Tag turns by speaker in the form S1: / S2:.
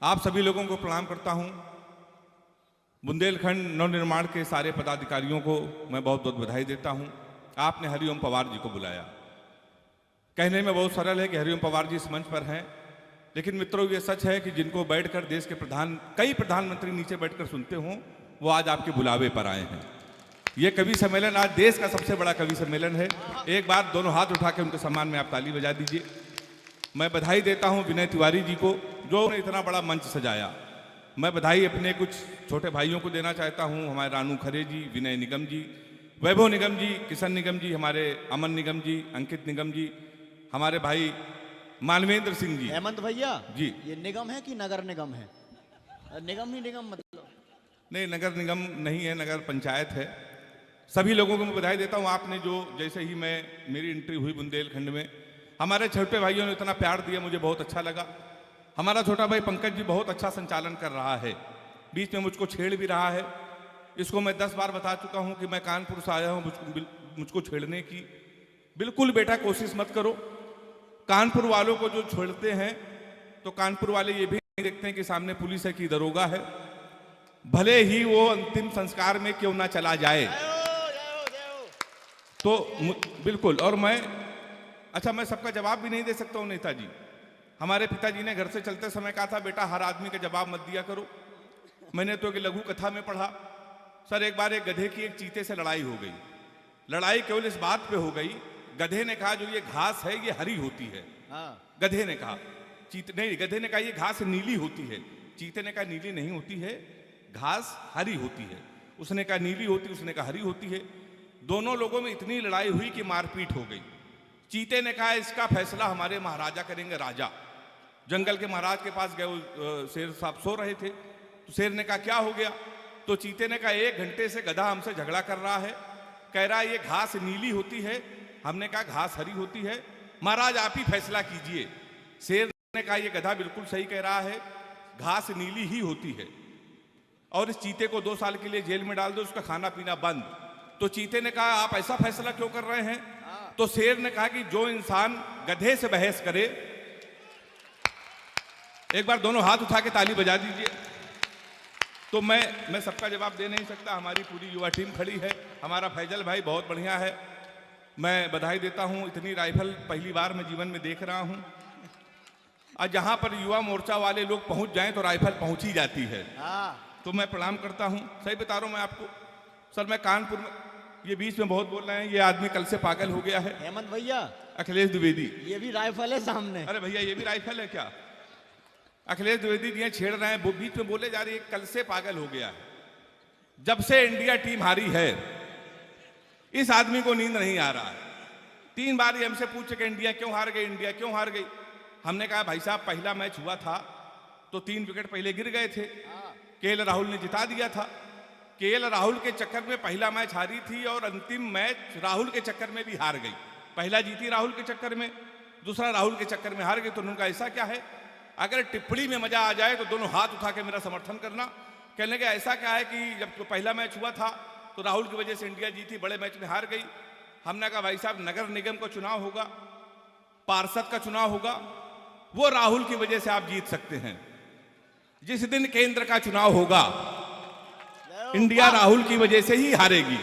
S1: आप सभी लोगों को प्रणाम करता हूं। बुंदेलखंड नवनिर्माण के सारे पदाधिकारियों को मैं बहुत बहुत बधाई देता हूं। आपने हरिओम पवार जी को बुलाया। कहने में बहुत सरल है कि हरिओम पवार जी इस मंच पर हैं, लेकिन मित्रों ये सच है कि जिनको बैठकर देश के कई प्रधानमंत्री नीचे बैठकर सुनते हों, वो आज आपके बुलावे पर आए हैं। ये कवि सम्मेलन आज देश का सबसे बड़ा कवि सम्मेलन है। एक बार दोनों हाथ उठा के उनके सम्मान में आप ताली बजा दीजिए। मैं बधाई देता हूं विनय तिवारी जी को, जो ने इतना बड़ा मंच सजाया। मैं बधाई अपने कुछ छोटे भाइयों को देना चाहता हूं, हमारे रानू खरे जी, विनय निगम जी, वैभव निगम जी, किशन निगम जी, हमारे अमन निगम जी, अंकित निगम जी, हमारे भाई मानवेंद्र सिंह जी।
S2: हेमंत भैया
S1: जी,
S2: ये निगम है कि नगर निगम है? निगम ही निगम मतलब
S1: नहीं, नगर निगम नहीं है, नगर पंचायत है। सभी लोगों को मैं बधाई देता हूं। आपने जो जैसे ही मेरी एंट्री हुई बुंदेलखंड में, हमारे छोटे भाइयों ने इतना प्यार दिया, मुझे बहुत अच्छा लगा। हमारा छोटा भाई पंकज जी बहुत अच्छा संचालन कर रहा है, बीच में मुझको छेड़ भी रहा है। इसको मैं 10 बार बता चुका हूं कि मैं कानपुर से आया हूं, मुझको छेड़ने की बिल्कुल बेटा कोशिश मत करो। कानपुर वालों को जो छेड़ते हैं तो कानपुर वाले ये भी नहीं देखते हैं कि सामने पुलिस है कि दरोगा है, भले ही वो अंतिम संस्कार में क्यों ना चला जाए। तो बिल्कुल, और मैं सबका जवाब भी नहीं दे सकता हूं नेताजी। हमारे पिताजी ने घर से चलते समय कहा था, बेटा हर आदमी का जवाब मत दिया करो। मैंने तो एक लघु कथा में पढ़ा, सर एक बार एक गधे की एक चीते से लड़ाई हो गई। लड़ाई केवल इस बात पे हो गई, गधे ने कहा जो ये घास है ये हरी होती है। गधे ने कहा, गधे ने कहा ये घास नीली होती है। चीते ने कहा नीली नहीं होती है, घास हरी होती है। उसने कहा नीली होती, उसने कहा हरी होती है। दोनों लोगों में इतनी लड़ाई हुई कि मारपीट हो गई। चीते ने कहा इसका फैसला हमारे महाराजा करेंगे। राजा जंगल के महाराज के पास गए, शेर साहब सो रहे थे, तो शेर ने कहा क्या हो गया? तो चीते ने कहा 1 घंटे से गधा हमसे झगड़ा कर रहा है, कह रहा है ये घास नीली होती है, हमने कहा घास हरी होती है, महाराज आप ही फैसला कीजिए। शेर ने कहा ये गधा बिल्कुल सही कह रहा है, घास नीली ही होती है, और इस चीते को 2 साल के लिए जेल में डाल दो, उसका खाना पीना बंद। तो चीते ने कहा आप ऐसा फैसला क्यों कर रहे हैं? तो शेर ने कहा कि जो इंसान गधे से बहस करे, एक बार दोनों हाथ उठा के ताली बजा दीजिए। तो मैं सबका जवाब दे नहीं सकता, हमारी पूरी युवा टीम खड़ी है, हमारा फैजल भाई बहुत बढ़िया है, मैं बधाई देता हूं। इतनी राइफल पहली बार मैं जीवन में देख रहा हूं। आज जहां पर युवा मोर्चा वाले लोग पहुंच जाएं तो राइफल पहुंच ही जाती है। तो मैं प्रणाम करता हूं। सही बता रहा हूं मैं आपको सर, मैं कानपुर में, ये बीच में बहुत बोल रहे हैं, ये आदमी कल से पागल हो गया है।
S2: हेमंत भैया,
S1: अखिलेश द्विवेदी,
S2: ये भी राइफल है सामने।
S1: अरे भैया ये भी राइफल है क्या? अखिलेश द्विवेदी जी छेड़ रहे हैं, बीच में बोले जा रही है कल से पागल हो गया है। जब से इंडिया टीम हारी है इस आदमी को नींद नहीं आ रहा है। 3 बार ये हमसे पूछे कि इंडिया क्यों हार गई, इंडिया क्यों हार गई। हमने कहा भाई साहब पहला मैच हुआ था तो 3 विकेट पहले गिर गए थे, केएल राहुल ने जिता दिया था। केएल राहुल के चक्कर में पहला मैच हारी थी और अंतिम मैच राहुल के चक्कर में भी हार गई। पहला जीती राहुल के चक्कर में, दूसरा राहुल के चक्कर में हार गई। तो उन्होंने कहा ऐसा क्या है, अगर टिप्पणी में मजा आ जाए तो दोनों हाथ उठा के मेरा समर्थन करना। कहने लगे ऐसा क्या है कि जब तो पहला मैच हुआ था तो राहुल की वजह से इंडिया जीती, बड़े मैच में हार गई। हमने कहा भाई साहब नगर निगम का चुनाव होगा, पार्षद का चुनाव होगा, वो राहुल की वजह से आप जीत सकते हैं। जिस दिन केंद्र का चुनाव होगा इंडिया राहुल की वजह से ही हारेगी।